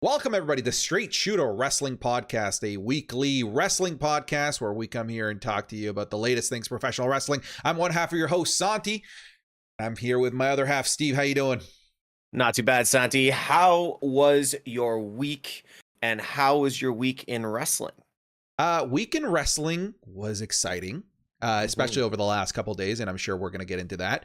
Welcome, everybody, to Straight Shoot, a wrestling podcast, a weekly wrestling podcast where we come here and talk to you about the latest things professional wrestling. I'm one half of your host, Santi. I'm here with my other half, Steve. How you doing? Not too bad, Santi. How was your week, and how was your week in wrestling? Week in wrestling was exciting. Especially over the last couple of days, and I'm sure we're going to get into that.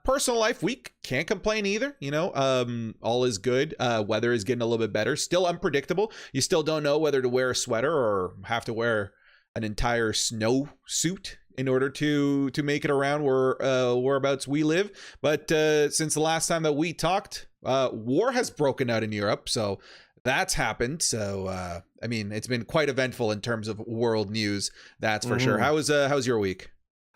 Personal life week, can't complain either. You know, all is good. Weather is getting a little bit better. Still unpredictable. You still don't know whether to wear a sweater or have to wear an entire snow suit in order to make it around whereabouts we live. But since the last time that we talked, war has broken out in Europe, so that's happened. So I mean, it's been quite eventful in terms of world news, that's for sure. How's your week?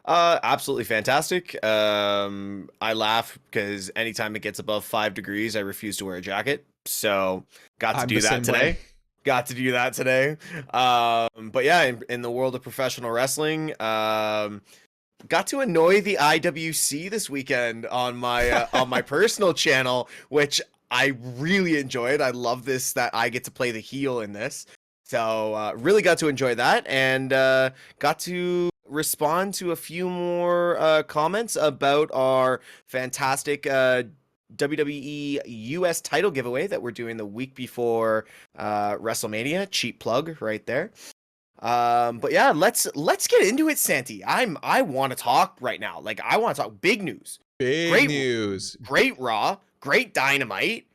Absolutely fantastic. I laugh because anytime it gets above 5 degrees, I refuse to wear a jacket. So got to do that today. But yeah, in the world of professional wrestling, got to annoy the IWC this weekend on my personal channel, which I really enjoyed. I love this, that I get to play the heel in this. So really got to enjoy that, and got to respond to a few more comments about our fantastic WWE US title giveaway that we're doing the week before WrestleMania. Cheap plug right there. But yeah, let's get into it, Santi. I want to talk right now. Like, I want to talk big news. Great news. Great Raw. Great Dynamite.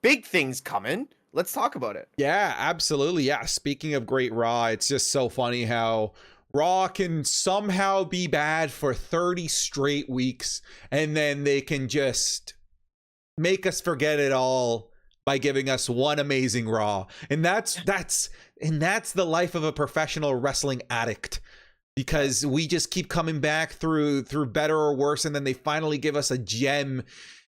Big things coming. Let's talk about it. Yeah, absolutely. Yeah. Speaking of great Raw, it's just so funny how Raw can somehow be bad for 30 straight weeks, and then they can just make us forget it all by giving us one amazing Raw. And that's the life of a professional wrestling addict, because we just keep coming back through better or worse, and then they finally give us a gem.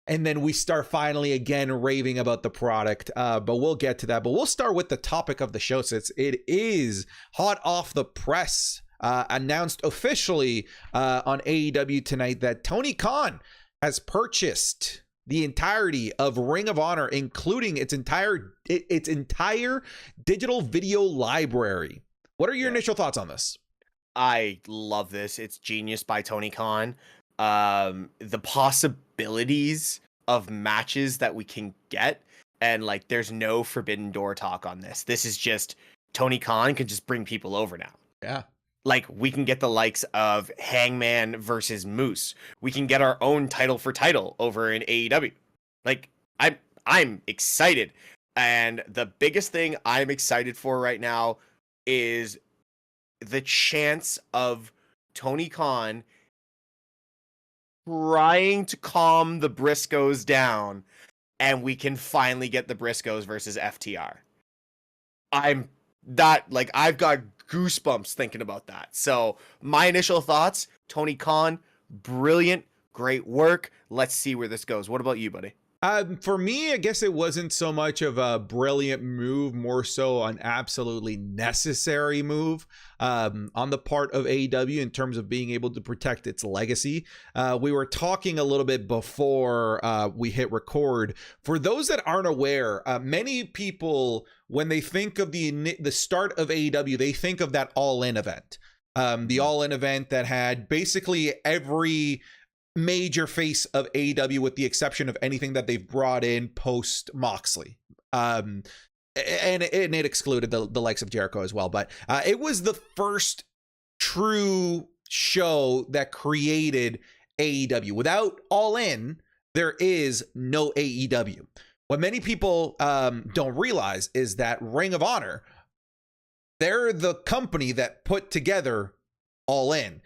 And then we start finally again raving about the product, but we'll get to that. But we'll start with the topic of the show, since it is hot off the press, announced officially on AEW tonight that Tony Khan has purchased the entirety of Ring of Honor, including its entire digital video library. What are your initial thoughts on this? I love this. It's genius by Tony Khan. The possibilities of matches that we can get, and like, there's no forbidden door talk on this. This is just Tony Khan can just bring people over now. Yeah. Like, we can get the likes of Hangman versus Moose. We can get our own title for title over in AEW. Like, I'm excited. And the biggest thing I'm excited for right now is the chance of Tony Khan trying to calm the Briscoes down, and we can finally get the Briscoes versus FTR. I've got goosebumps thinking about that. So my initial thoughts, Tony Khan, brilliant, great work. Let's see where this goes. What about you, buddy? For me, I guess it wasn't so much of a brilliant move, more so an absolutely necessary move on the part of AEW in terms of being able to protect its legacy. We were talking a little bit before we hit record. For those that aren't aware, many people, when they think of the start of AEW, they think of that All-In event. The All-In event that had basically every major face of AEW, with the exception of anything that they've brought in post Moxley, and it excluded the likes of Jericho as well. But it was the first true show that created AEW. Without All In, there is no AEW. What many people don't realize is that Ring of Honor, they're the company that put together All In,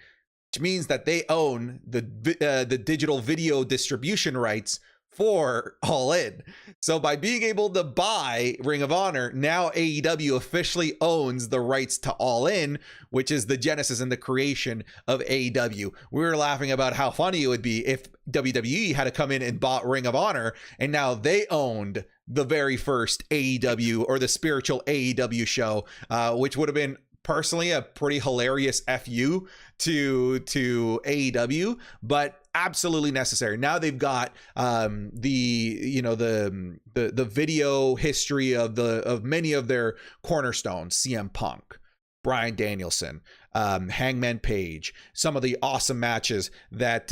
which means that they own the digital video distribution rights for All In. So by being able to buy Ring of Honor, now AEW officially owns the rights to All In, which is the genesis and the creation of AEW. We were laughing about how funny it would be if WWE had to come in and bought Ring of Honor, and now they owned the very first AEW, or the spiritual AEW show, which would have been personally a pretty hilarious fu to AEW, but absolutely necessary. Now they've got the video history of many of their cornerstones: CM Punk, Bryan Danielson, Hangman Page, some of the awesome matches that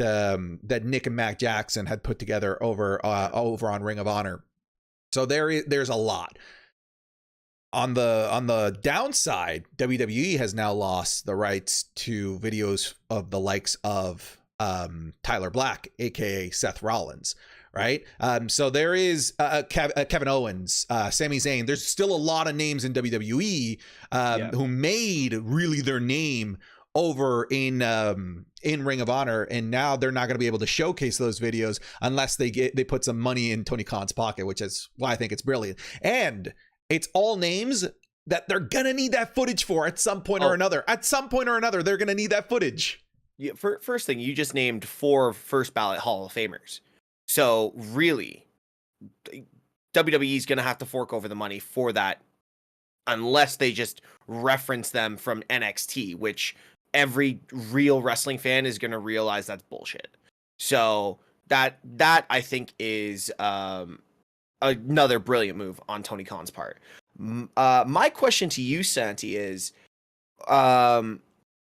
Nick and Matt Jackson had put together over on Ring of Honor. So there's a lot. On the downside, WWE has now lost the rights to videos of the likes of Tyler Black, aka Seth Rollins, right? So there is Kevin Owens, Sami Zayn. There's still a lot of names in WWE who made really their name over in Ring of Honor, and now they're not going to be able to showcase those videos unless they put some money in Tony Khan's pocket, which is why I think it's brilliant. And it's all names that they're gonna need that footage for at some point or another. At some point or another, they're gonna need that footage. Yeah, first thing, you just named 4 first ballot Hall of Famers. So really, WWE is going to have to fork over the money for that, unless they just reference them from NXT, which every real wrestling fan is going to realize that's bullshit. So that I think is another brilliant move on Tony Khan's part. My question to you, Santi, is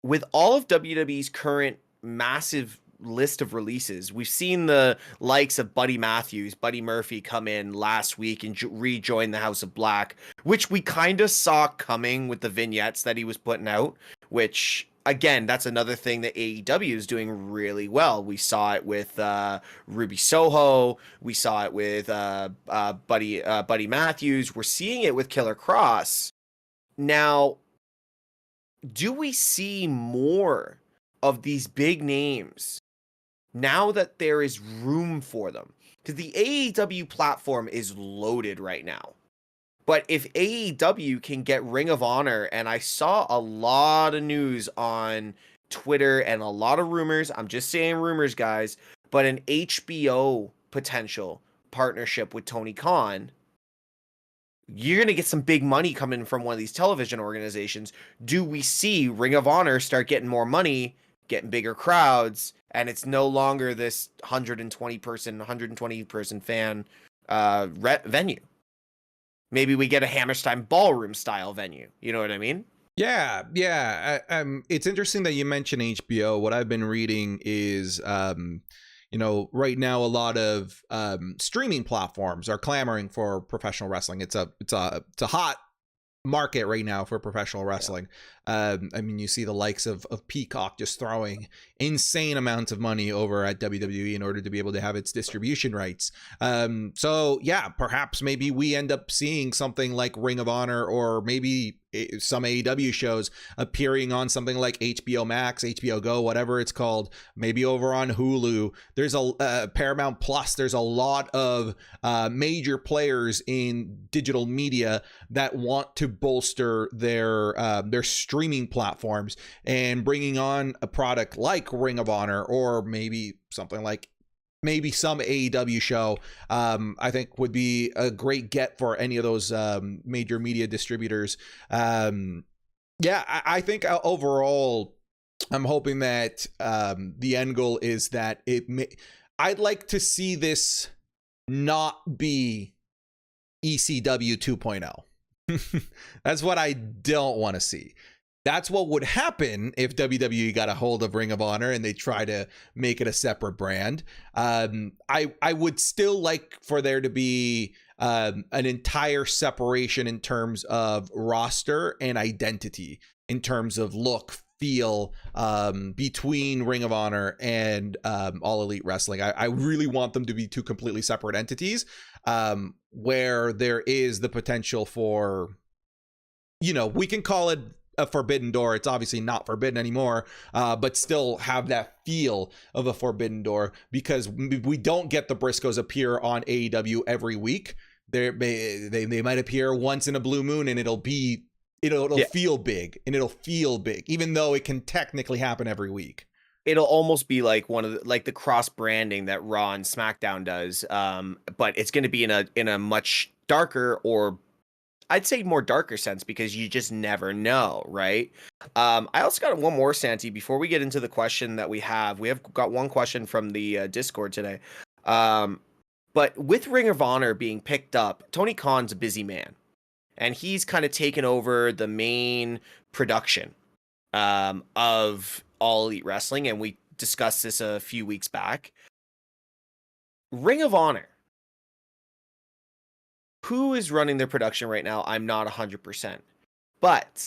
with all of WWE's current massive list of releases, we've seen the likes of Buddy Murphy come in last week and rejoin the House of Black, which we kind of saw coming with the vignettes that he was putting out, which again, that's another thing that AEW is doing really well. We saw it with Ruby Soho. We saw it with Buddy Matthews. We're seeing it with Killer Cross. Now, do we see more of these big names now that there is room for them? Because the AEW platform is loaded right now. But if AEW can get Ring of Honor, and I saw a lot of news on Twitter and a lot of rumors, I'm just saying rumors, guys, but an HBO potential partnership with Tony Khan, you're going to get some big money coming from one of these television organizations. Do we see Ring of Honor start getting more money, getting bigger crowds, and it's no longer this 120 person fan venue? Maybe we get a Hammerstein Ballroom style venue. You know what I mean? Yeah. It's interesting that you mention HBO. What I've been reading is, right now a lot of streaming platforms are clamoring for professional wrestling. It's a hot market right now for professional wrestling. You see the likes of Peacock just throwing insane amounts of money over at WWE in order to be able to have its distribution rights. So yeah, perhaps maybe we end up seeing something like Ring of Honor, or maybe some AEW shows appearing on something like HBO Max, HBO Go, whatever it's called, maybe over on Hulu. There's a Paramount Plus. There's a lot of major players in digital media that want to bolster their streaming platforms, and bringing on a product like Ring of Honor, or maybe something like some AEW show, I think would be a great get for any of those major media distributors. I think overall, I'm hoping that the end goal is that I'd like to see this not be ECW 2.0. That's what I don't want to see. That's what would happen if WWE got a hold of Ring of Honor and they try to make it a separate brand. I would still like for there to be an entire separation in terms of roster and identity, in terms of look, feel, between Ring of Honor and All Elite Wrestling. I really want them to be two completely separate entities, where there is the potential for, we can call it a forbidden door. It's obviously not forbidden anymore, but still have that feel of a forbidden door, because we don't get the Briscoes appear on AEW every week. They might appear once in a blue moon, and it'll feel big, even though it can technically happen every week. It'll almost be like the cross branding that Raw and SmackDown does, but it's going to be in a much darker, or I'd say more darker sense because you just never know, right? I also got one more, Santi, before we get into the question that we have. We have got one question from the Discord today. But with Ring of Honor being picked up, Tony Khan's a busy man, and he's kind of taken over the main production of All Elite Wrestling, and we discussed this a few weeks back. Ring of Honor, who is running their production right now? I'm not 100%. But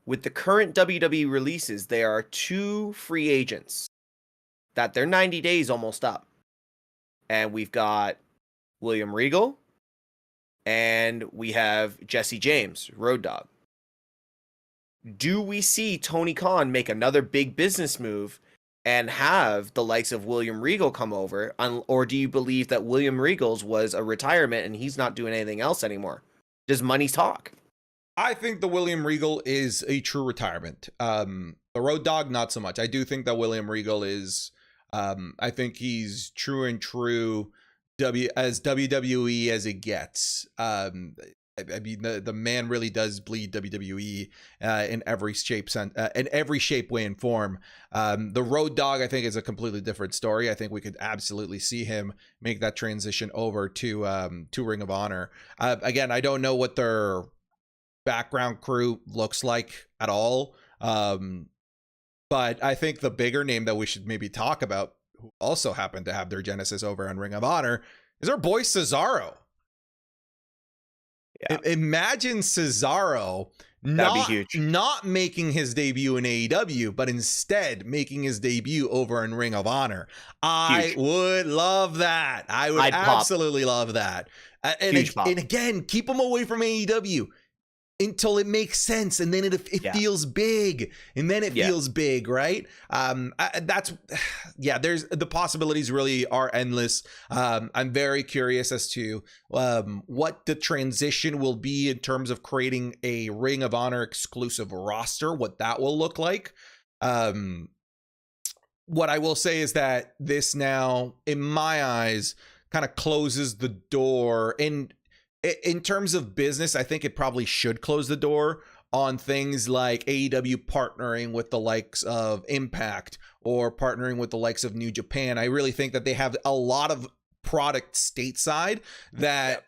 with the current WWE releases, there are 2 free agents that their 90 days almost up. And we've got William Regal and we have Jesse James, Road Dogg. Do we see Tony Khan make another big business move and have the likes of William Regal come over? Or do you believe that William Regal's was a retirement and he's not doing anything else anymore? Does money talk? I think the William Regal is a true retirement. The Road Dogg, not so much. I do think that William Regal is, I think he's true and true as WWE as it gets. I mean, the man really does bleed WWE in every shape, way, and form. The Road Dogg, I think, is a completely different story. I think we could absolutely see him make that transition over to Ring of Honor. Again, I don't know what their background crew looks like at all. But I think the bigger name that we should maybe talk about, who also happened to have their genesis over on Ring of Honor, is our boy Cesaro. Yeah. Imagine Cesaro not making his debut in AEW, but instead making his debut over in Ring of Honor. I would love that. I'd absolutely love that. And again, keep him away from AEW until it makes sense, and then it feels big, and then it feels big, right? There's the possibilities really are endless. I'm very curious as to what the transition will be in terms of creating a Ring of Honor exclusive roster, what that will look like. What I will say is that this now, in my eyes, kind of closes the door in terms of business. I think it probably should close the door on things like AEW partnering with the likes of Impact or partnering with the likes of New Japan. I really think that they have a lot of product stateside that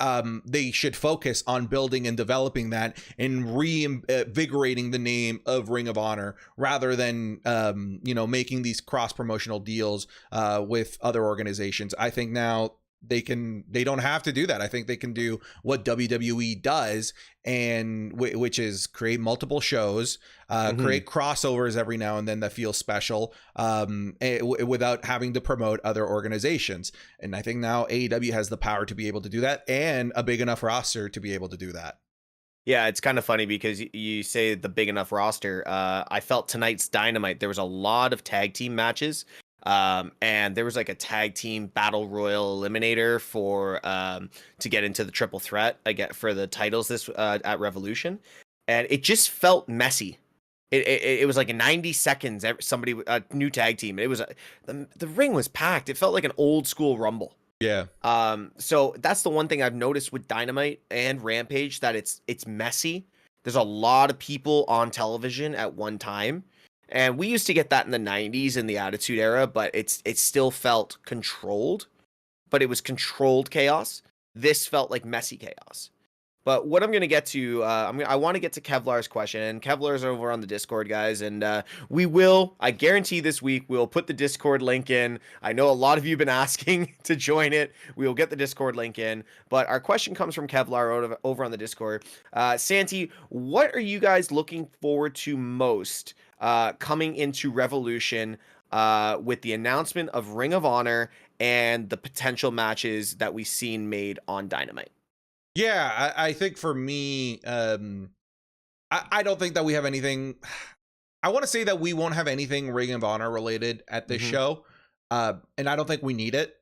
they should focus on building and developing that and reinvigorating the name of Ring of Honor rather than making these cross promotional deals with other organizations. I think now they don't have to do that. I think they can do what WWE does, and which is create multiple shows, create crossovers every now and then that feel special, without having to promote other organizations. And I think now AEW has the power to be able to do that, and a big enough roster to be able to do that. Yeah, it's kind of funny because you say the big enough roster. I felt tonight's Dynamite, there was a lot of tag team matches. And there was like a tag team battle royal eliminator for to get into the triple threat for the titles this at Revolution, and it just felt messy. It was like 90 seconds. Somebody a new tag team. It was the ring was packed. It felt like an old school Rumble. Yeah. So that's the one thing I've noticed with Dynamite and Rampage, that it's messy. There's a lot of people on television at one time. And we used to get that in the 90s in the Attitude Era, but it still felt controlled, but it was controlled chaos. This felt like messy chaos. But what I'm going to get to, I want to get to Kevlar's question, and Kevlar's over on the Discord, guys, and I guarantee this week, we'll put the Discord link in. I know a lot of you have been asking to join it. We will get the Discord link in, but our question comes from Kevlar over on the Discord. Santi, what are you guys looking forward to most coming into Revolution with the announcement of Ring of Honor and the potential matches that we've seen made on Dynamite? Yeah, I think for me, I don't think that we have anything. I want to say that we won't have anything Ring of Honor related at this show. And I don't think we need it.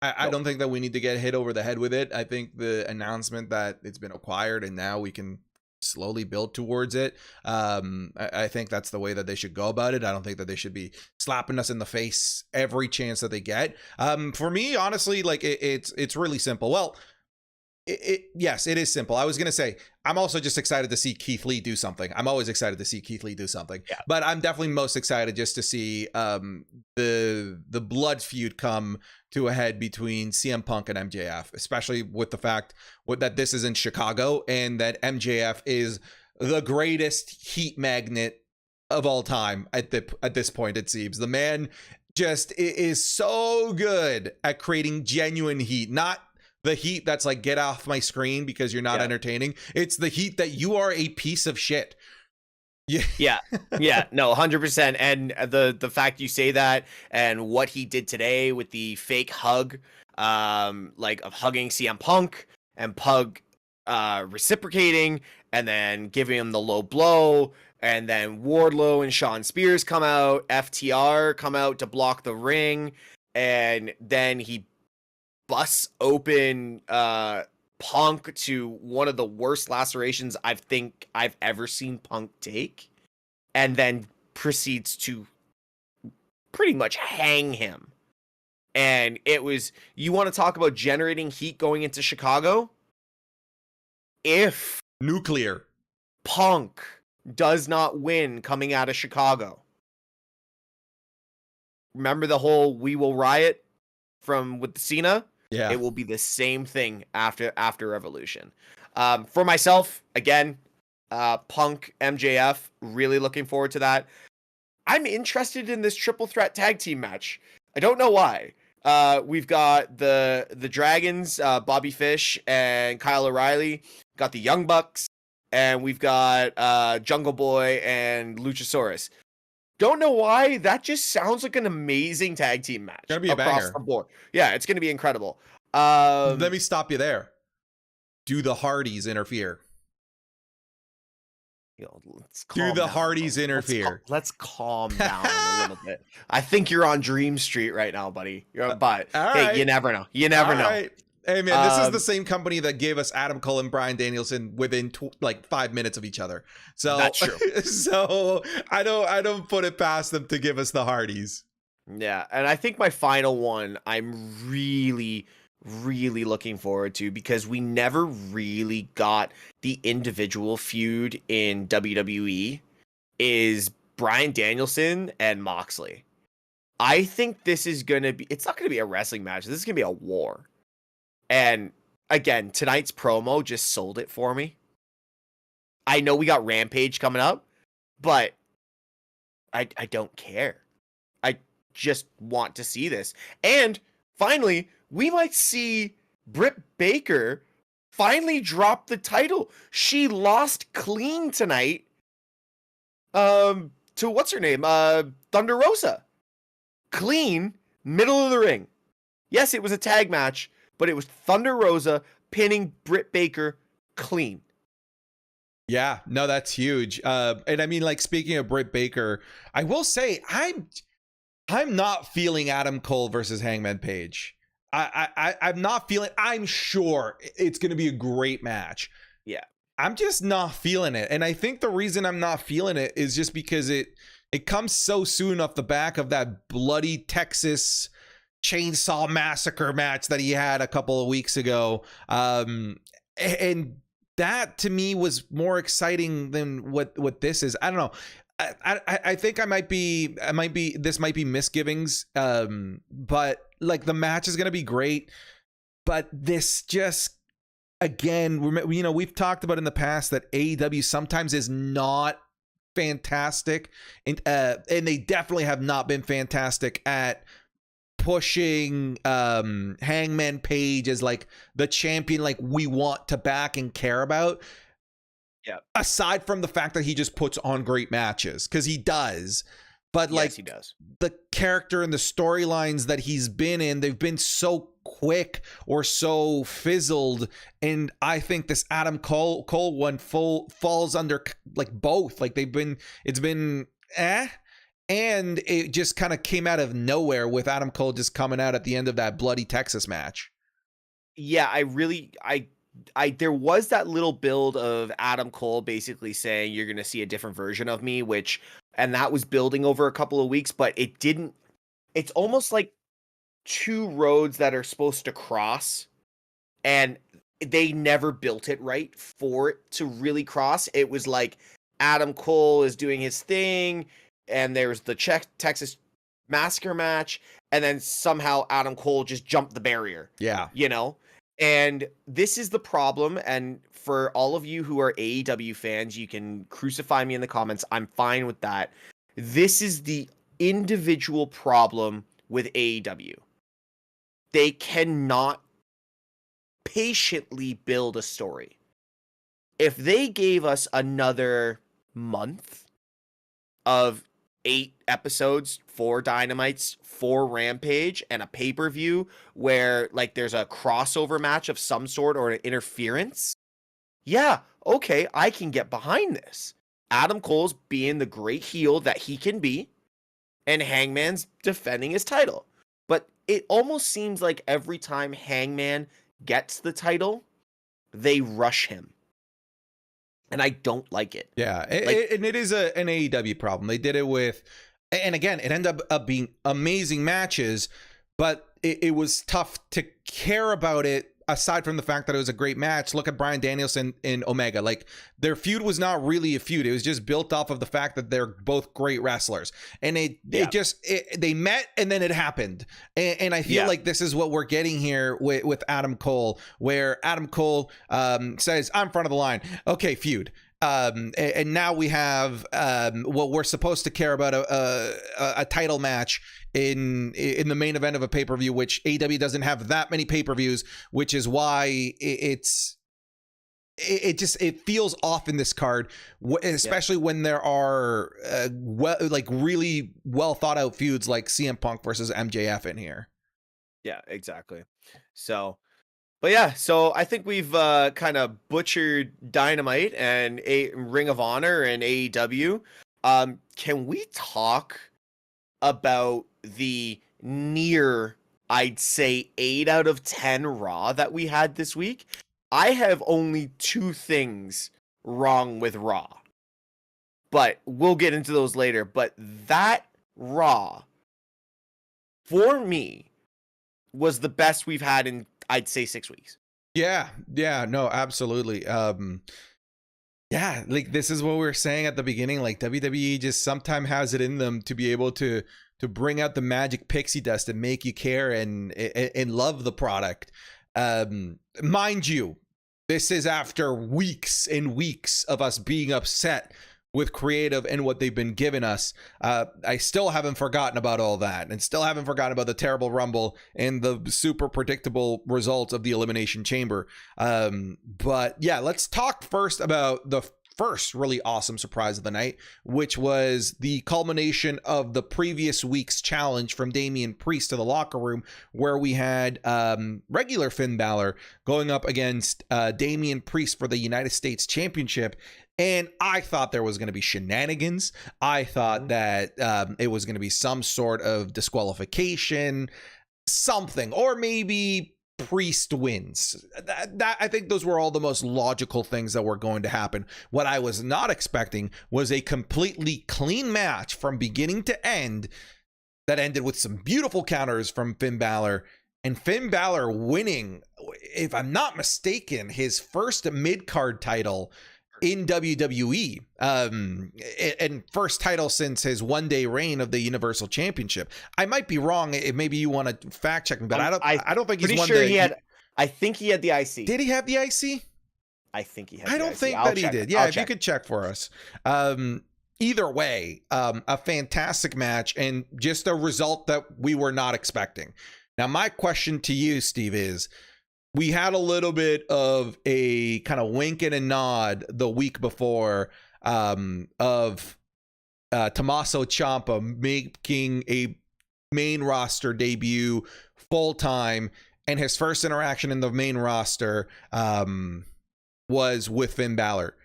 I don't think that we need to get hit over the head with it. I think the announcement that it's been acquired and now we can slowly build towards it. I think that's the way that they should go about it. I don't think that they should be slapping us in the face every chance that they get. For me, honestly, like it's really simple. Well, Yes, it is simple. I was going to say, I'm also just excited to see Keith Lee do something. I'm always excited to see Keith Lee do something. Yeah. But I'm definitely most excited just to see the blood feud come to a head between CM Punk and MJF, especially with the fact that this is in Chicago and that MJF is the greatest heat magnet of all time at this point, it seems. The man just is so good at creating genuine heat, not the heat that's like, get off my screen because you're not entertaining. It's the heat that you are a piece of shit. Yeah. No, 100%. And the fact you say that and what he did today with the fake hug, like of hugging CM Punk and Pug reciprocating and then giving him the low blow, and then Wardlow and Shawn Spears come out, FTR come out to block the ring, and then he busts open Punk to one of the worst lacerations I think I've ever seen Punk take, and then proceeds to pretty much hang him. And it was, you want to talk about generating heat going into Chicago? If nuclear Punk does not win coming out of Chicago, remember the whole "We Will Riot" with Cena? Yeah, it will be the same thing after Revolution. For myself, again, Punk MJF, really looking forward to that. I'm interested in this triple threat tag team match. I don't know why. We've got the Dragons, Bobby Fish and Kyle O'Reilly. Got the Young Bucks, and we've got Jungle Boy and Luchasaurus. Don't know why. That just sounds like an amazing tag team match. It's gonna be a across banger. the board. Yeah, it's gonna be incredible. Let me stop you there. Do the Hardys interfere? Do the Hardys interfere? Let's calm down a little bit. I think you're on Dream Street right now, buddy. But hey, right. You never know. You never know. Right. Hey man, this is the same company that gave us Adam Cole and Bryan Danielson within like 5 minutes of each other. So that's true. So I don't put it past them to give us the Hardys. Yeah, and I think my final one I'm really looking forward to, because we never really got the individual feud in WWE, is Bryan Danielson and Moxley. I think this is gonna be, it's not gonna be a wrestling match. This is gonna be a war. And again, tonight's promo just sold it for me. I know we got Rampage coming up, but I don't care. I just want to see this. And finally, we might see Britt Baker finally drop the title. She lost clean tonight to what's her name? Thunder Rosa. Clean, middle of the ring. Yes, it was a tag match, but it was Thunder Rosa pinning Britt Baker clean. Yeah, no, that's huge. And I mean, like, speaking of Britt Baker, I will say I'm not feeling Adam Cole versus Hangman Page. I'm not feeling. I'm sure it's going to be a great match. Yeah, I'm just not feeling it, and I think the reason I'm not feeling it is just because it comes so soon off the back of that bloody Texas Chainsaw Massacre match that he had a couple of weeks ago, and that to me was more exciting than what this is. I don't know. I think this might be misgivings, but like the match is gonna be great, but this just, again, we've talked about in the past that AEW sometimes is not fantastic, and they definitely have not been fantastic at pushing Hangman Page as like the champion like we want to back and care about. Yeah. Aside from the fact that he just puts on great matches, because he does, but like, yes, he does. The character and the storylines that he's been in, they've been so quick or so fizzled, and I think this Adam Cole one falls under like both. Like it's been and it just kind of came out of nowhere with Adam Cole just coming out at the end of that bloody Texas match. Yeah, there was that little build of Adam Cole basically saying you're going to see a different version of me, and that was building over a couple of weeks, but it didn't. It's almost like two roads that are supposed to cross, and they never built it right for it to really cross. It was like Adam Cole is doing his thing, and there's the Texas Massacre match, and then somehow Adam Cole just jumped the barrier. Yeah. You know? And this is the problem. And for all of you who are AEW fans, you can crucify me in the comments. I'm fine with that. This is the individual problem with AEW. They cannot patiently build a story. If they gave us another month of 8 episodes, 4 Dynamites, 4 Rampage, and a pay-per-view where like there's a crossover match of some sort or an interference, yeah, okay, I can get behind this. Adam Cole's being the great heel that he can be, and Hangman's defending his title. But it almost seems like every time Hangman gets the title, they rush him. And I don't like it. Yeah, and it is an AEW problem. They did it with, and again, it ended up being amazing matches, but it was tough to care about it aside from the fact that it was a great match. Look at Bryan Danielson and Omega. Like, their feud was not really a feud. It was just built off of the fact that they're both great wrestlers. And they met and then it happened. And I feel like this is what we're getting here with Adam Cole, where Adam Cole says, I'm front of the line. Okay, feud. And now we have what we're supposed to care about, a title match in the main event of a pay-per-view, which AEW doesn't have that many pay-per-views, which is why it feels off in this card, especially when there are really well thought out feuds like CM Punk versus MJF in here. Yeah, exactly. So, but yeah, so I think we've kind of butchered Dynamite and Ring of Honor and AEW. Can we talk about the near, I'd say, 8 out of 10 Raw that we had this week? I have only 2 things wrong with Raw, but we'll get into those later. But that Raw, for me, was the best we've had in, I'd say, 6 weeks. Yeah, no, absolutely. Yeah, like this is what we were saying at the beginning. Like, WWE just sometimes has it in them to be able to bring out the magic pixie dust and make you care and love the product. Mind you, this is after weeks and weeks of us being upset with creative and what they've been giving us. I still haven't forgotten about all that, and still haven't forgotten about the terrible Rumble and the super predictable results of the Elimination Chamber. But yeah, let's talk first about the first really awesome surprise of the night, which was the culmination of the previous week's challenge from Damian Priest to the locker room, where we had regular Finn Balor going up against Damian Priest for the United States Championship. And I thought there was going to be shenanigans. I thought that it was going to be some sort of disqualification, something, or maybe Priest wins. That I think those were all the most logical things that were going to happen. What I was not expecting was a completely clean match from beginning to end that ended with some beautiful counters from Finn Balor, and Finn Balor winning, if I'm not mistaken, his first mid-card title in WWE, and first title since his one-day reign of the Universal Championship. I might be wrong. Maybe you want to fact check me, but I don't think he's one day. He had. I think he had the IC. Did he have the IC? I think he had. I don't think that he did. Yeah, if you could check for us. Either way, a fantastic match and just a result that we were not expecting. Now, my question to you, Steve, is, we had a little bit of a kind of wink and a nod the week before of Tommaso Ciampa making a main roster debut full time, and his first interaction in the main roster was with Finn Balor.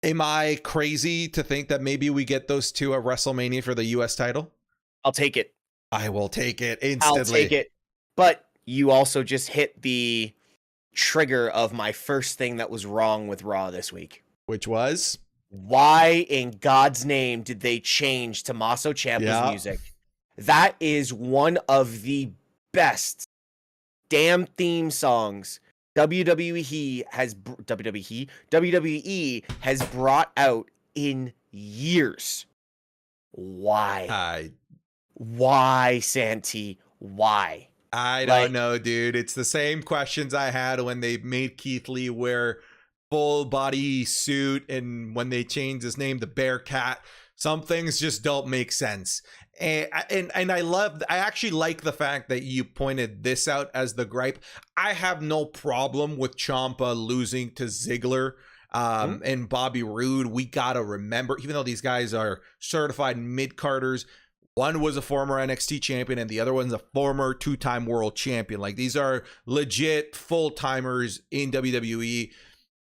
Am I crazy to think that maybe we get those two at WrestleMania for the US title? I'll take it. I will take it instantly. I'll take it. But you also just hit the trigger of my first thing that was wrong with Raw this week. Which was? Why in God's name did they change Tommaso Ciampa's music? That is one of the best damn theme songs WWE has brought out in years. Why? Why, Santi? Why? I Like, don't know, dude. It's the same questions I had when they made Keith Lee wear full body suit and when they changed his name to Bearcat. Some things just don't make sense. And I actually like the fact that you pointed this out as the gripe. I have no problem with Ciampa losing to Ziggler and Bobby Roode. We gotta remember, even though these guys are certified mid-carders, one was a former NXT champion and the other one's a former two-time world champion. Like, these are legit full-timers in WWE.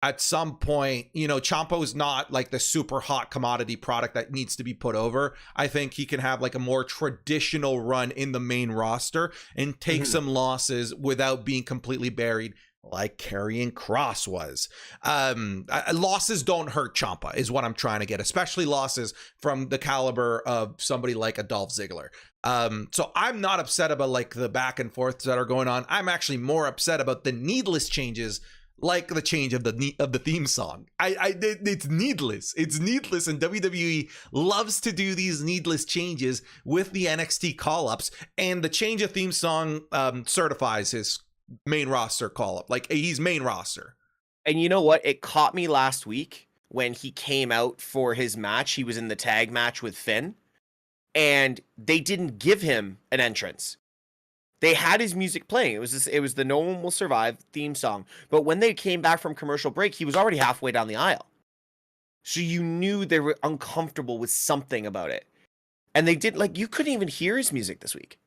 At some point, you know, Ciampa's not like the super hot commodity product that needs to be put over. I think he can have like a more traditional run in the main roster and take some losses without being completely buried like Karrion Kross was. Losses don't hurt Ciampa is what I'm trying to get, especially losses from the caliber of somebody like a Dolph Ziggler. So I'm not upset about like the back and forths that are going on. I'm actually more upset about the needless changes, like the change of the theme song. It's needless. It's needless, and WWE loves to do these needless changes with the NXT call-ups, and the change of theme song certifies his main roster call-up. Like, he's main roster. And you know what? It caught me last week when he came out for his match. He was in the tag match with Finn, and they didn't give him an entrance. They had his music playing. It was the No One Will Survive theme song. But when they came back from commercial break, he was already halfway down the aisle. So you knew they were uncomfortable with something about it. And they did, like, you couldn't even hear his music this week.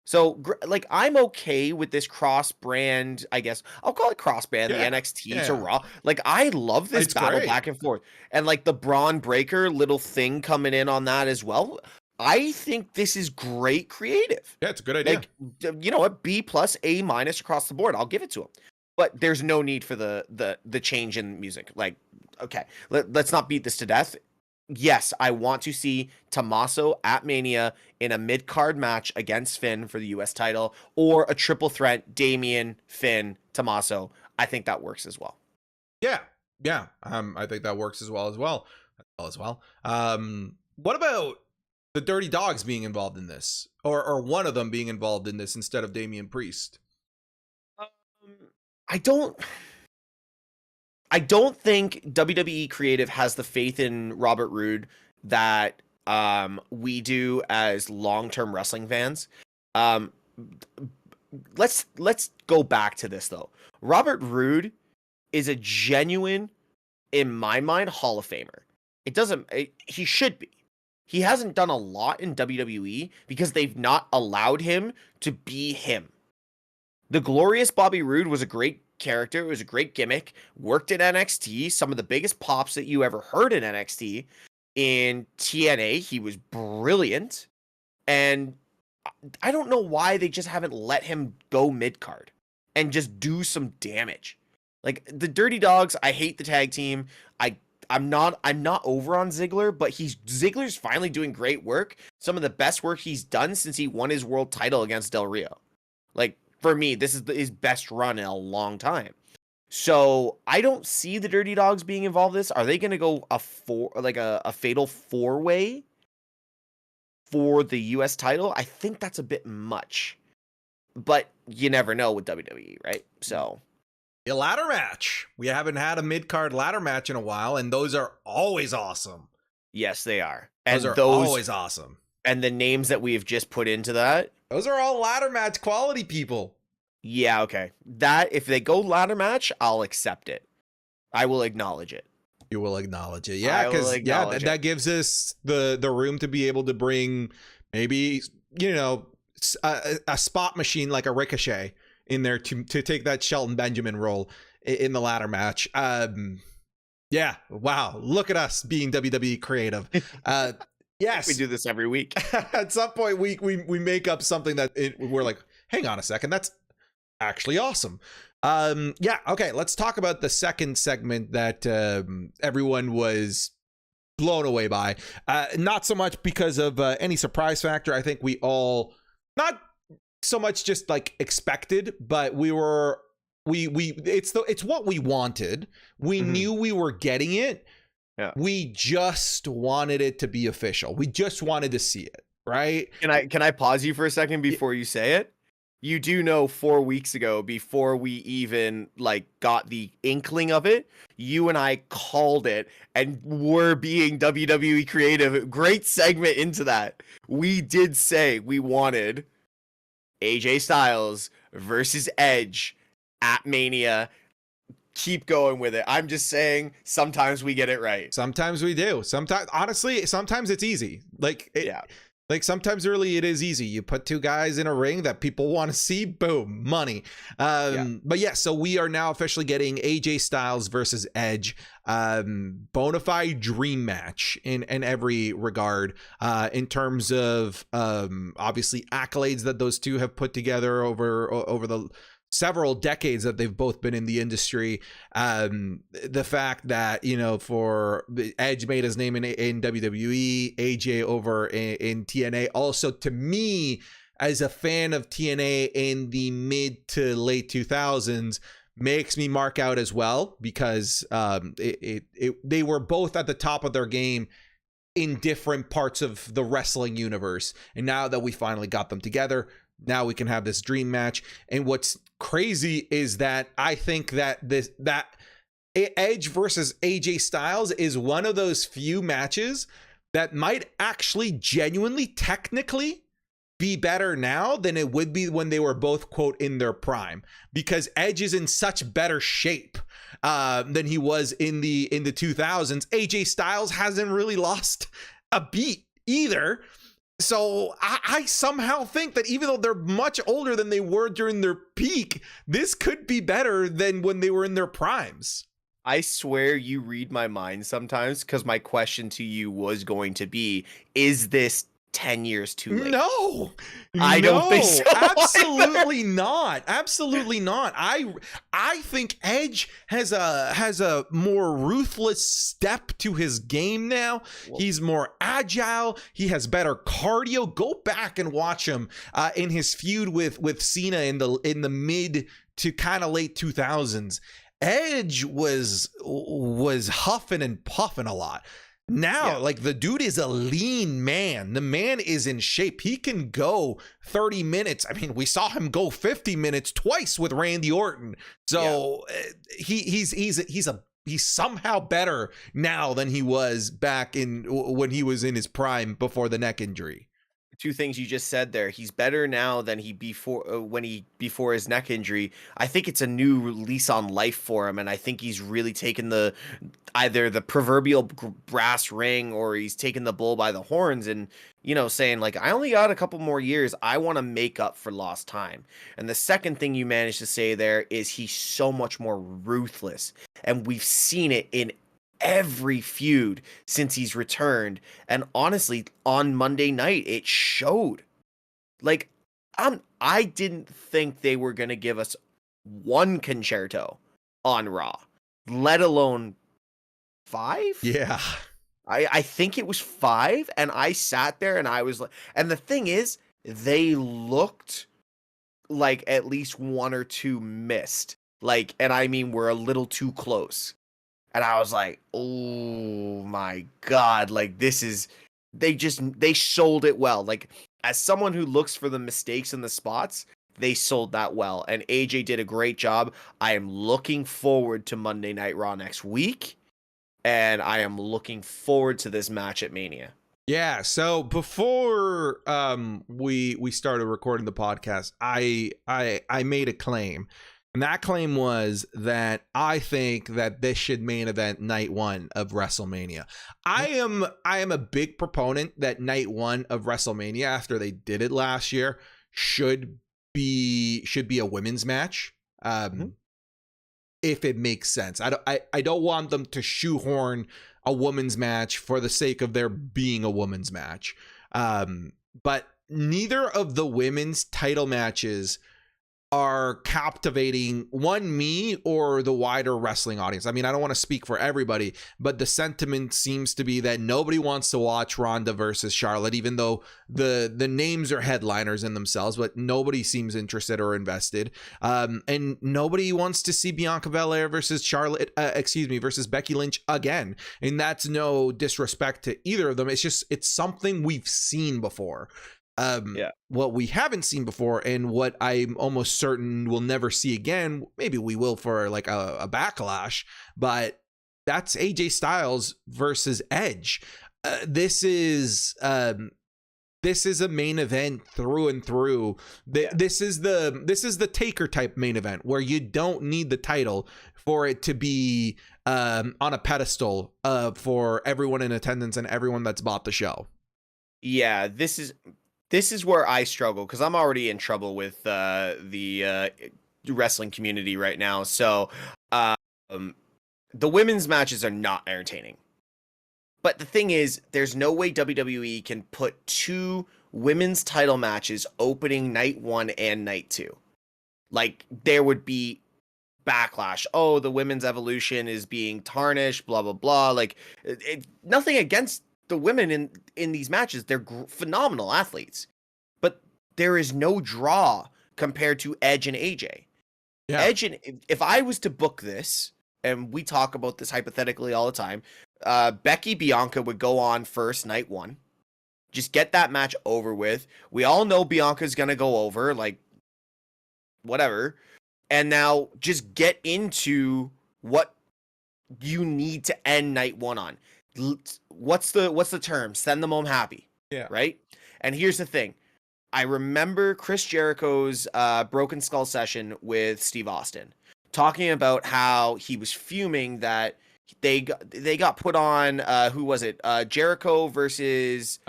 So, like, I'm okay with this cross-brand, I guess. I'll call it cross-brand, the NXT to Raw. Like, I love this battle back and forth. And, like, the Braun Breaker little thing coming in on that as well. I think this is great creative. Yeah, it's a good idea. Like, you know what? B+, A- across the board. I'll give it to him. But there's no need for the change in music. Like, okay, let's not beat this to death. Yes, I want to see Tommaso at Mania in a mid-card match against Finn for the US title, or a triple threat, Damian, Finn, Tommaso. I think that works as well. Yeah. I think that works as well. What about the Dirty Dogs being involved in this, or one of them being involved in this instead of Damian Priest? I don't think WWE Creative has the faith in Robert Roode that we do as long-term wrestling fans. Let's go back to this though. Robert Roode is a genuine, in my mind, Hall of Famer. He should be. He hasn't done a lot in WWE because they've not allowed him to be him. The Glorious Bobby Roode was a great character. It was a great gimmick. Worked in NXT. Some of the biggest pops that you ever heard in NXT. In TNA, he was brilliant. And I don't know why they just haven't let him go mid-card and just do some damage. Like, the Dirty Dogs, I hate the tag team. I'm not over on Ziggler, but Ziggler's finally doing great work. Some of the best work he's done since he won his world title against Del Rio. Like, for me, this is his best run in a long time. So I don't see the Dirty Dogs being involved in this. Are they going to go a fatal 4-way for the US title? I think that's a bit much, but you never know with WWE, right? So. A ladder match. We haven't had a mid-card ladder match in a while, and those are always awesome. Yes, they are. Those are always awesome. And the names that we have just put into that, those are all ladder match quality people. Yeah, okay. That, if they go ladder match, I'll accept it. I will acknowledge it. You will acknowledge it. Yeah, because that gives us the room to be able to bring maybe, you know, a spot machine like a Ricochet in there to take that Shelton Benjamin role in the ladder match. Yeah, wow, look at us being WWE creative. Yes, we do this every week. At some point we make up something that we're like, hang on a second, that's actually awesome. Yeah, okay, let's talk about the second segment that everyone was blown away by. Not so much because of any surprise factor. I think we all, not so much just like expected, but we were it's what we wanted. We knew we were getting it. Yeah. We just wanted it to be official. We just wanted to see it, right? Can I pause you for a second before you say it? You do know 4 weeks ago, before we even like got the inkling of it, you and I called it, and we're being WWE creative. Great segment into that. We did say we wanted AJ Styles versus Edge at Mania. Keep going with it. I'm just saying, sometimes we get it right. Sometimes we do. Sometimes, honestly, sometimes it's easy. Like sometimes really it is easy. You put two guys in a ring that people want to see, boom, money. But yeah, so we are now officially getting AJ Styles versus Edge. Bona fide dream match in every regard, in terms of obviously accolades that those two have put together over the several decades that they've both been in the industry. The fact that, you know, for Edge made his name in WWE, AJ over in TNA. Also, to me, as a fan of TNA in the mid to late 2000s, makes me mark out as well, because they were both at the top of their game in different parts of the wrestling universe. And now that we finally got them together, now we can have this dream match. And what's crazy is that I think that Edge versus AJ Styles is one of those few matches that might actually genuinely technically be better now than it would be when they were both, quote, in their prime, because Edge is in such better shape than he was in the 2000s. AJ Styles hasn't really lost a beat either. So I somehow think that even though they're much older than they were during their peak, this could be better than when they were in their primes. I swear you read my mind sometimes, because my question to you was going to be, is this 10 years too late? No, I don't think so. Absolutely not. Absolutely not. I think Edge has a more ruthless step to his game now. He's more agile. He has better cardio. Go back and watch him in his feud with Cena in the mid to kind of late 2000s. Edge was huffing and puffing a lot. Now, like, the dude is a lean man. The man is in shape. He can go 30 minutes. I mean, we saw him go 50 minutes twice with Randy Orton. So he's somehow better now than he was back when he was in his prime before the neck injury. Two things you just said there. He's better now than he before his neck injury. I think it's a new lease on life for him, and I think he's really taken either the proverbial brass ring, or he's taken the bull by the horns, and, you know, saying, like, I only got a couple more years. I want to make up for lost time. And the second thing you managed to say there is he's so much more ruthless, and we've seen it in every feud since he's returned. And honestly, on Monday night, it showed. Like, I didn't think they were gonna give us one concerto on Raw, let alone 5. Yeah, I think it was 5, and I sat there and I was like, and the thing is, they looked like at least 1 or 2 missed, like, and I mean, we're a little too close. And I was like, oh my God, like, they sold it well. Like, as someone who looks for the mistakes in the spots, they sold that well. And AJ did a great job. I am looking forward to Monday Night Raw next week. And I am looking forward to this match at Mania. Yeah, so before we started recording the podcast, I made a claim. And that claim was that I think that this should main event night 1 of WrestleMania. I am a big proponent that night 1 of WrestleMania, after they did it last year, should be a women's match. If it makes sense. I don't want them to shoehorn a women's match for the sake of there being a women's match. But neither of the women's title matches are captivating me or the wider wrestling audience. I mean, I don't want to speak for everybody, but the sentiment seems to be that nobody wants to watch Ronda versus Charlotte, even though the names are headliners in themselves, but nobody seems interested or invested. And nobody wants to see Bianca Belair versus versus Becky Lynch again. And that's no disrespect to either of them. It's something we've seen before. What we haven't seen before, and what I'm almost certain we'll never see again, maybe we will for like a backlash, but that's AJ Styles versus Edge. This is a main event through and through. This is the Taker type main event where you don't need the title for it to be on a pedestal for everyone in attendance and everyone that's bought the show. Yeah, this is where I struggle, because I'm already in trouble with the wrestling community right now. So the women's matches are not entertaining. But the thing is, there's no way WWE can put 2 women's title matches opening night 1 and night 2. Like, there would be backlash. Oh, the women's evolution is being tarnished, blah, blah, blah. Like, nothing against the women in these matches. They're phenomenal athletes, but there is no draw compared to Edge and AJ. Yeah. Edge, and if I was to book this, and we talk about this hypothetically all the time, Becky Bianca would go on first night 1. Just get that match over with. We all know Bianca's gonna go over, like, whatever. And now just get into what you need to end night 1 on. What's the term? Send them home happy. Yeah. Right? And here's the thing. I remember Chris Jericho's Broken Skull session with Steve Austin, talking about how he was fuming that they got put on who was it? Jericho versus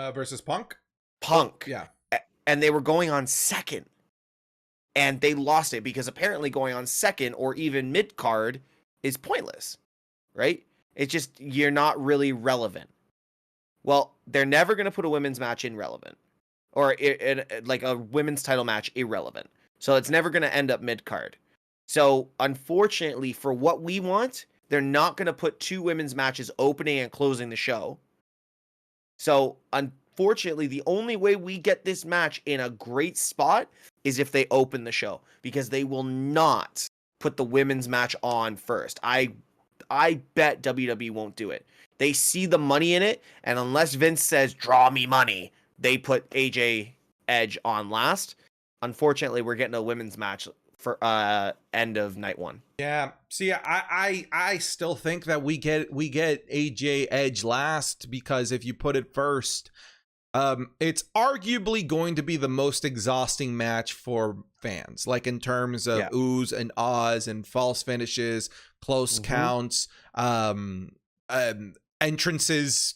Punk? Punk. Yeah. And they were going on second. And they lost it because apparently going on second or even mid-card is pointless. Right? It's just, you're not really relevant. Well, they're never going to put a women's match in relevant. Or like a women's title match irrelevant. So it's never going to end up mid-card. So unfortunately, for what we want, they're not going to put 2 women's matches opening and closing the show. So unfortunately, the only way we get this match in a great spot is if they open the show. Because they will not put the women's match on first. I bet WWE won't do it. They see the money in it, and unless Vince says, draw me money, they put AJ Edge on last. Unfortunately, we're getting a women's match for end of night 1. Yeah. See, I still think that we get AJ Edge last, because if you put it first, it's arguably going to be the most exhausting match for fans, like in terms of oohs and ahs and false finishes, close counts, entrances.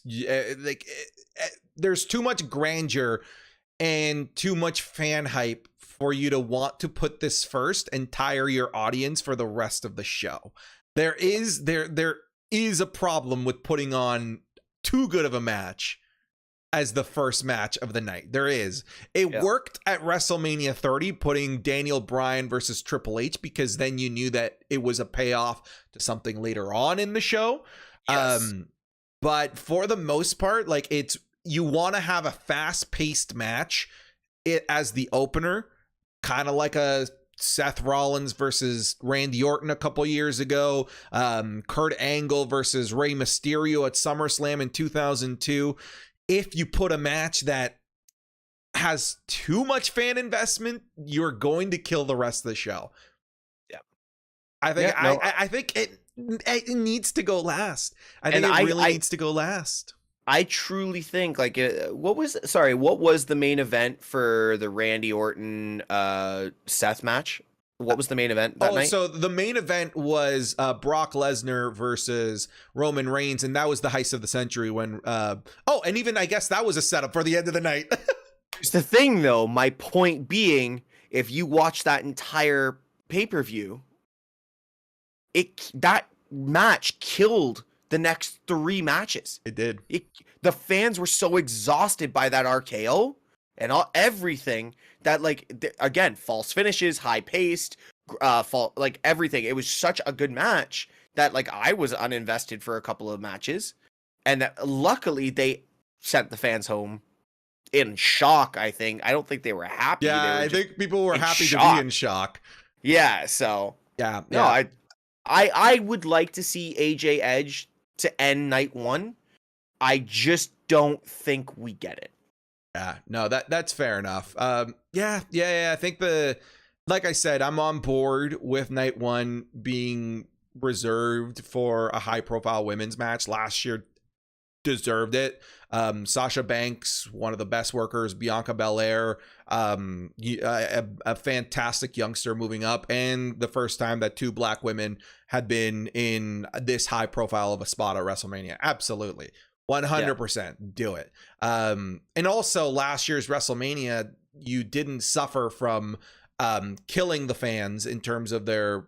There's too much grandeur and too much fan hype for you to want to put this first and tire your audience for the rest of the show. There is a problem with putting on too good of a match as the first match of the night. There is. It worked at WrestleMania 30, putting Daniel Bryan versus Triple H, because then you knew that it was a payoff to something later on in the show. Yes. But for the most part, like, you want to have a fast-paced match as the opener, kind of like a Seth Rollins versus Randy Orton a couple years ago, Kurt Angle versus Rey Mysterio at SummerSlam in 2002. If you put a match that has too much fan investment, you're going to kill the rest of the show. Yeah, I think it needs to go last. I think it really needs to go last. I truly think, like, what was the main event for the Randy Orton Seth match? What was the main event that night? So the main event was Brock Lesnar versus Roman Reigns, and that was the heist of the century when and even I guess that was a setup for the end of the night. It's the thing, though, my point being, if you watch that entire pay-per-view, that match killed the next 3 matches. It did. The fans were so exhausted by that RKO and everything that, like, again, false finishes, high paced, like everything. It was such a good match that, like, I was uninvested for a couple of matches, and that, luckily they sent the fans home in shock. I don't think they were happy. Yeah, They were I just think people were happy to be in shock. Yeah, so Yeah, no, yeah. I would like to see AJ Edge to end night one. I just don't think we get it. Yeah, no, that's fair enough. Yeah. I think like I said, I'm on board with night one being reserved for a high profile women's match. Last year deserved it. Sasha Banks, one of the best workers, Bianca Belair, a fantastic youngster moving up, and the first time that two black women had been in this high profile of a spot at WrestleMania. Absolutely. 100% do it. And also last year's WrestleMania, you didn't suffer from killing the fans in terms of their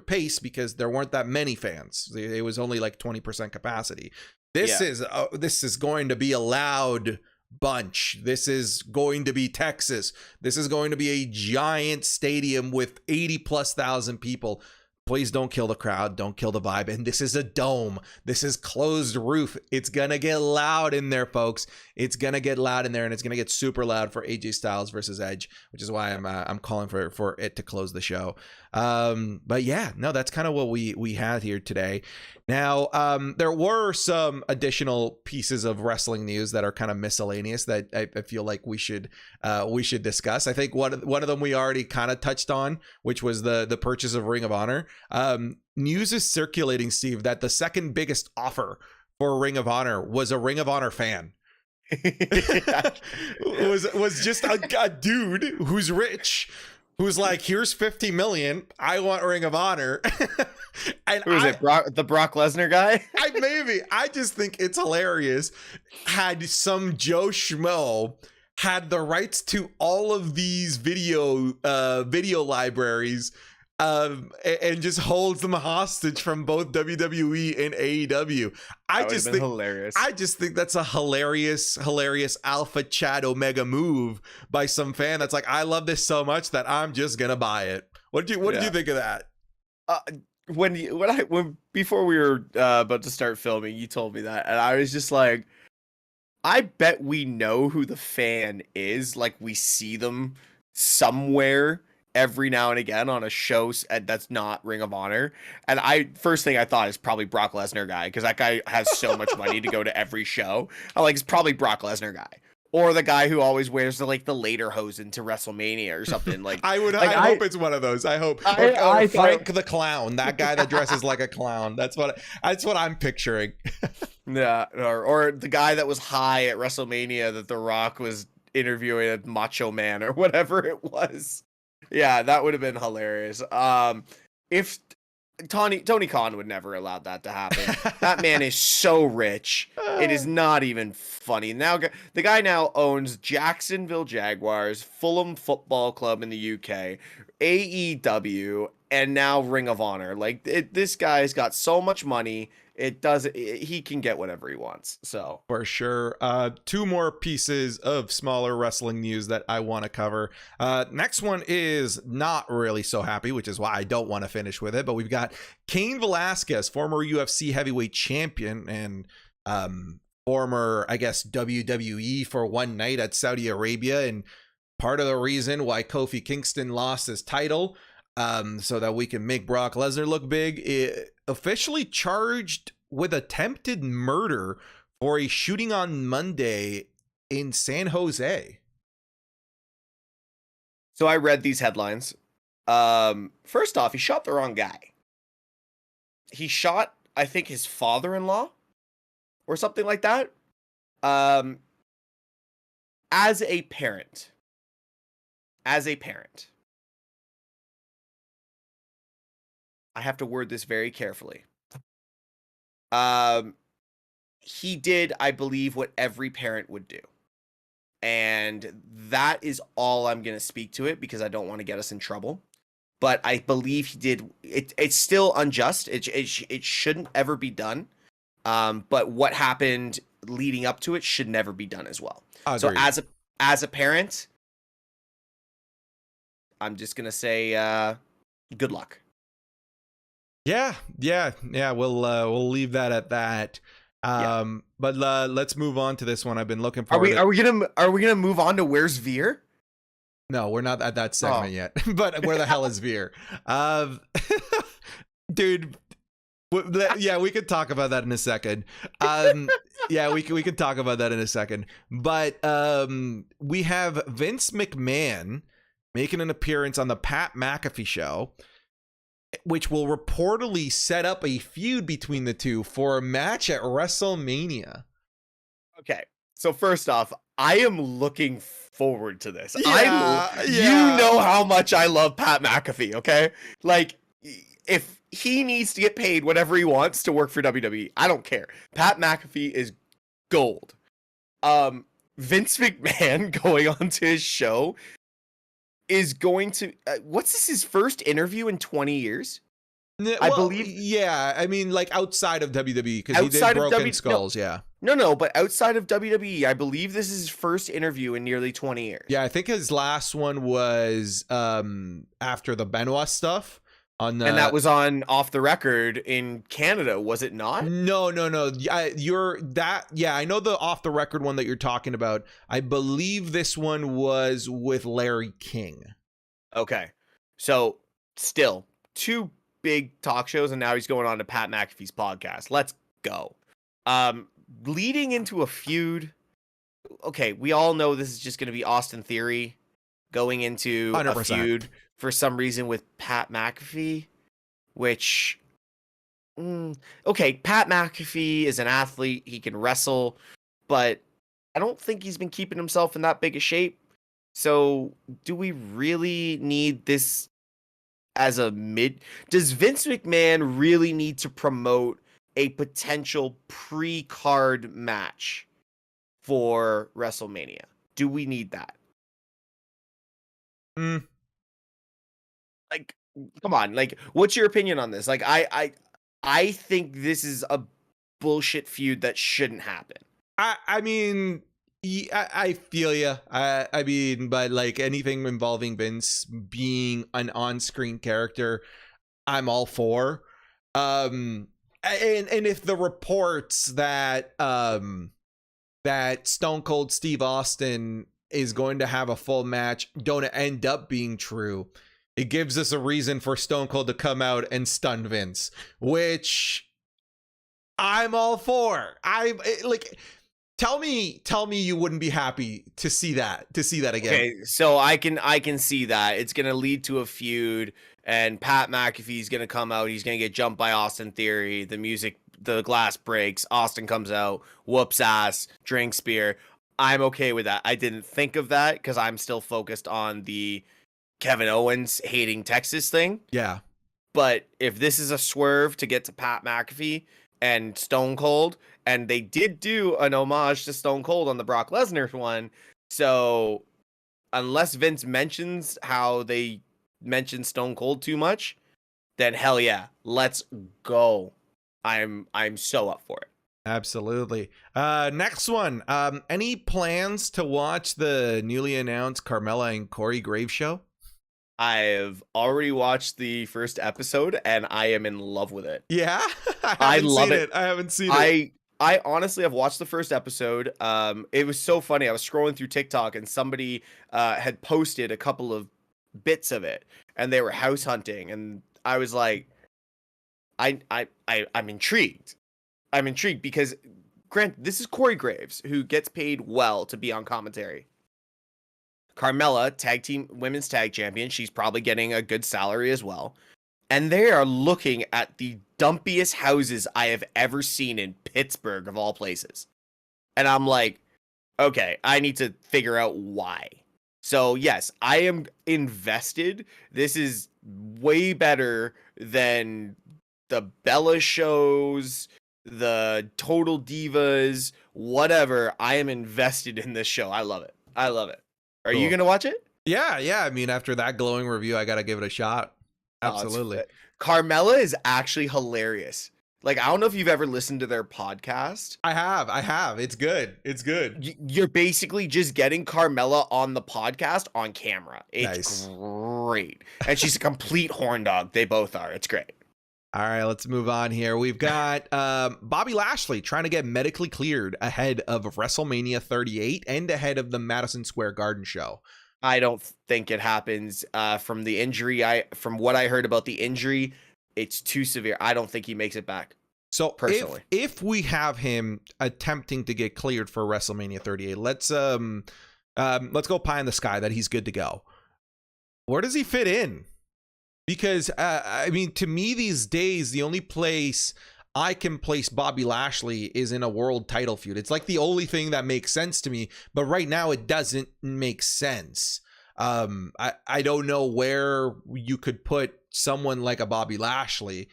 pace, because there weren't that many fans. It was only like 20% capacity. This is going to be a loud bunch. This is going to be Texas. This is going to be a giant stadium with 80,000+ people. Please don't kill the crowd. Don't kill the vibe. And this is a dome. This is closed roof. It's going to get loud in there, folks. It's going to get loud in there, and it's going to get super loud for AJ Styles versus Edge, which is why I'm calling for it to close the show. But yeah, no, that's kind of what we had here today. Now, there were some additional pieces of wrestling news that are kind of miscellaneous that I feel like we should discuss. I think one of them we already kind of touched on, which was the purchase of Ring of Honor. News is circulating, Steve, that the second biggest offer for Ring of Honor was a Ring of Honor fan. was just a dude who's rich, who's like, here's 50 million. I want Ring of Honor. And who is it? The Brock Lesnar guy? I just think it's hilarious. Had some Joe Schmo had the rights to all of these video libraries, and just holds them hostage from both WWE and AEW. I just think hilarious. I just think that's a hilarious Alpha Chad Omega move by some fan that's like, I love this so much that I'm just gonna buy it. What did you think of that? When before we were about to start filming, you told me that, and I was just like, I bet we know who the fan is. Like, we see them somewhere every now and again on a show that's not Ring of Honor. And first thing I thought is probably Brock Lesnar guy, because that guy has so much money to go to every show. I'm like, it's probably Brock Lesnar guy. Or the guy who always wears the later hosen to WrestleMania or something. Like, I hope it's one of those. I hope. Or Frank the Clown, that guy that dresses like a clown. That's what I'm picturing. Yeah, or the guy that was high at WrestleMania that The Rock was interviewing at Macho Man or whatever it was. Yeah, that would have been hilarious. If Tony Khan would never allow that to happen. That man is so rich. It is not even funny. Now the guy now owns Jacksonville Jaguars, Fulham Football Club in the UK, AEW, and now Ring of Honor. Like, this guy's got so much money. He can get whatever he wants. So for sure. Two more pieces of smaller wrestling news that I want to cover. Next one is not really so happy, which is why I don't want to finish with it. But we've got Cain Velasquez, former UFC heavyweight champion and former, I guess, WWE for one night at Saudi Arabia, and part of the reason why Kofi Kingston lost his title, so that we can make Brock Lesnar look big, officially charged with attempted murder for a shooting on Monday in San Jose. So I read these headlines. First off, he shot the wrong guy. He shot, I think, his father-in-law or something like that. As a parent, I have to word this very carefully. He did, I believe, what every parent would do. And that is all I'm going to speak to it, because I don't want to get us in trouble. But I believe he did. It's still unjust. It shouldn't ever be done. But what happened leading up to it should never be done as well. Agreed. So as a parent, I'm just gonna say good luck. Yeah. We'll leave that at that. But let's move on to this one. I've been looking forward. Are we gonna move on to where's Veer? No, we're not at that segment yet. But where the hell is Veer? Dude. Yeah, we could talk about that in a second. We could talk about that in a second. But we have Vince McMahon making an appearance on the Pat McAfee show, which will reportedly set up a feud between the two for a match at WrestleMania. Okay, so first off, I am looking forward to this. Yeah. You know how much I love Pat McAfee, okay? Like, if he needs to get paid whatever he wants to work for WWE, I don't care. Pat McAfee is gold. Vince McMahon going onto his show is going to what's this, his first interview in 20 years? I believe. Yeah, I mean, like outside of WWE, because he did Broken Skulls. No, but outside of WWE, I believe this is his first interview in nearly 20 years. Yeah, I think his last one was after the Benoit stuff. And that was on Off the Record in Canada, was it not? No. I know the Off the Record one that you're talking about. I believe this one was with Larry King. Okay. So, still, 2 big talk shows, and now he's going on to Pat McAfee's podcast. Let's go. Leading into a feud. Okay, we all know this is just going to be Austin Theory going into 100%. A feud for some reason with Pat McAfee, which, okay, Pat McAfee is an athlete. He can wrestle, but I don't think he's been keeping himself in that big a shape. So do we really need this as a mid? Does Vince McMahon really need to promote a potential pre-card match for WrestleMania? Do we need that? Like, come on. Like, what's your opinion on this? Like, I think this is a bullshit feud that shouldn't happen. I mean, I feel you. I mean, but like anything involving Vince being an on-screen character, I'm all for. And if the reports that that Stone Cold Steve Austin is going to have a full match don't end up being true, it gives us a reason for Stone Cold to come out and stun Vince, which I'm all for. Tell me you wouldn't be happy to see that again. Okay, so I can see that. It's going to lead to a feud, and Pat McAfee's going to come out. He's going to get jumped by Austin Theory. The glass breaks. Austin comes out, whoops ass, drinks beer. I'm okay with that. I didn't think of that because I'm still focused on the Kevin Owens hating Texas thing. Yeah. But if this is a swerve to get to Pat McAfee and Stone Cold, and they did do an homage to Stone Cold on the Brock Lesnar one, so unless Vince mentions how they mentioned Stone Cold too much, then hell yeah, let's go. I'm so up for it. Absolutely. Next one. Any plans to watch the newly announced Carmella and Corey Graves show? I've already watched the first episode and I am in love with it. Yeah? I love it. I haven't seen it. I honestly have watched the first episode. It was so funny. I was scrolling through TikTok and somebody had posted a couple of bits of it and they were house hunting, and I was like, I'm intrigued. I'm intrigued because, Grant, this is Corey Graves, who gets paid well to be on commentary. Carmella, tag team women's tag champion, she's probably getting a good salary as well. And they are looking at the dumpiest houses I have ever seen in Pittsburgh, of all places. And I'm like, okay, I need to figure out why. So yes, I am invested. This is way better than the Bella shows, the Total Divas, whatever. I am invested in this show. I love it. Are you gonna watch it? Yeah. I mean, after that glowing review, I gotta give it a shot. Absolutely. Carmella is actually hilarious. Like, I don't know if you've ever listened to their podcast. I have. It's good. It's good. You're basically just getting Carmella on the podcast on camera. It's Nice. great. And she's a complete horn dog. They both are. It's great. All right, let's move on here. We've got Bobby Lashley trying to get medically cleared ahead of WrestleMania 38 and ahead of the Madison Square Garden show. I don't think it happens. From the injury, from what I heard about the injury, it's too severe. I don't think he makes it back. So personally, if we have him attempting to get cleared for WrestleMania 38, let's go pie in the sky that he's good to go. Where does he fit in? Because I mean, to me these days, the only place I can place Bobby Lashley is in a world title feud. It's like the only thing that makes sense to me. But right now, it doesn't make sense. I don't know where you could put someone like a Bobby Lashley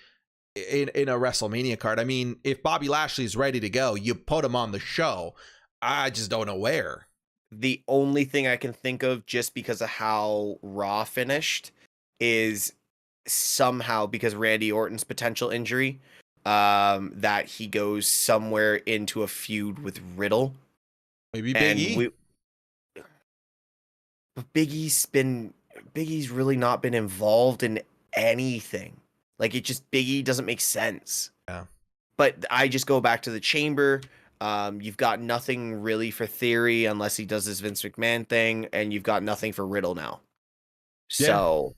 in a WrestleMania card. I mean, if Bobby Lashley is ready to go, you put him on the show. I just don't know where. The only thing I can think of, just because of how Raw finished, is somehow because Randy Orton's potential injury, that he goes somewhere into a feud with Riddle. Maybe Big E. But Big E's really not been involved in anything. Like, Big E doesn't make sense. Yeah. But I just go back to the Chamber. You've got nothing really for Theory unless he does this Vince McMahon thing, and you've got nothing for Riddle now. So,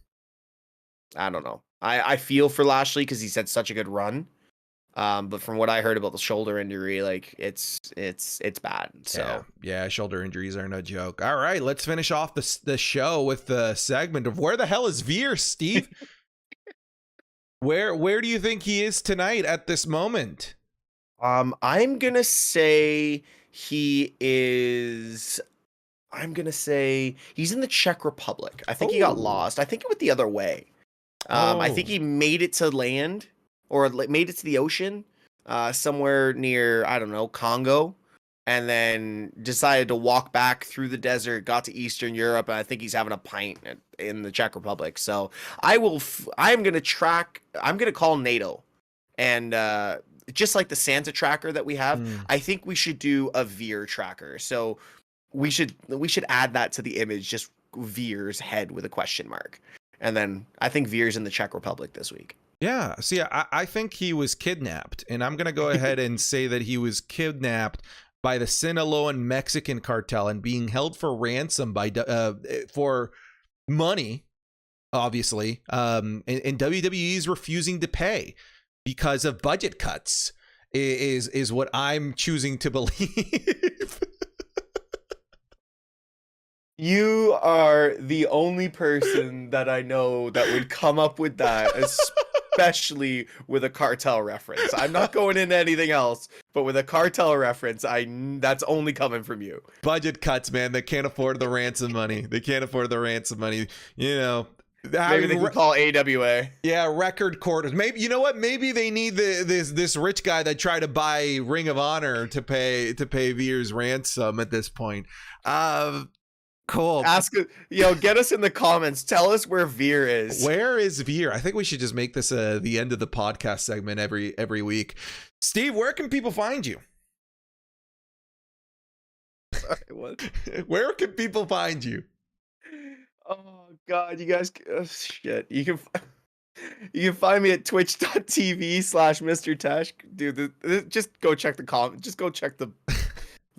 I don't know. I feel for Lashley because he's had such a good run. But from what I heard about the shoulder injury, like, it's bad. So yeah, shoulder injuries are no joke. All right, let's finish off the show with the segment of where the hell is Veer, Steve? Where do you think he is tonight at this moment? I'm gonna say he is. I'm gonna say he's in the Czech Republic. I think he got lost. I think it went the other way. I think he made it to land, or made it to the ocean, somewhere near, I don't know, Congo, and then decided to walk back through the desert, got to Eastern Europe, and I think he's having a pint in the Czech Republic. So I'm gonna call NATO, and just like the Santa tracker that we have, I think we should do a Veer tracker. So we should add that to the image, just Veer's head with a question mark. And then I think Veer's in the Czech Republic this week. Yeah. See, I think he was kidnapped, and I'm going to go ahead and say that he was kidnapped by the Sinaloan Mexican cartel and being held for ransom for money, obviously. And WWE is refusing to pay because of budget cuts is what I'm choosing to believe. You are the only person that I know that would come up with that, especially with a cartel reference. I'm not going into anything else, but with a cartel reference, that's only coming from you. Budget cuts, man. They can't afford the ransom money. You know. Maybe they can call AWA. Yeah, record quarters. Maybe, you know what? Maybe they need this rich guy that tried to buy Ring of Honor to pay Veer's ransom at this point. Cool. Get us in the comments. Tell us where Veer is. Where is Veer? I think we should just make this the end of the podcast segment every week. Steve, where can people find you? Sorry, what? Where can people find you? Oh God, you guys, shit. You can find me at twitch.tv/Mr. Tesh. Dude, just go check the comment. Just go check the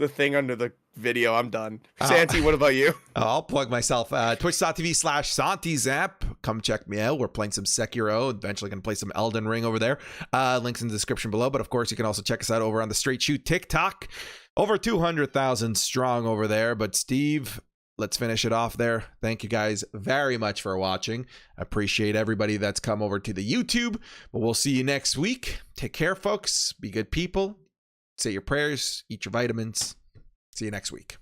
thing under the video. I'm done. Santi, what about you? I'll plug myself. Twitch.tv/SantiZap. Come check me out. We're playing some Sekiro. Eventually going to play some Elden Ring over there. Links in the description below. But of course, you can also check us out over on the StraightShoot TikTok. Over 200,000 strong over there. But Steve, let's finish it off there. Thank you guys very much for watching. I appreciate everybody that's come over to the YouTube. But we'll see you next week. Take care, folks. Be good people. Say your prayers. Eat your vitamins. See you next week.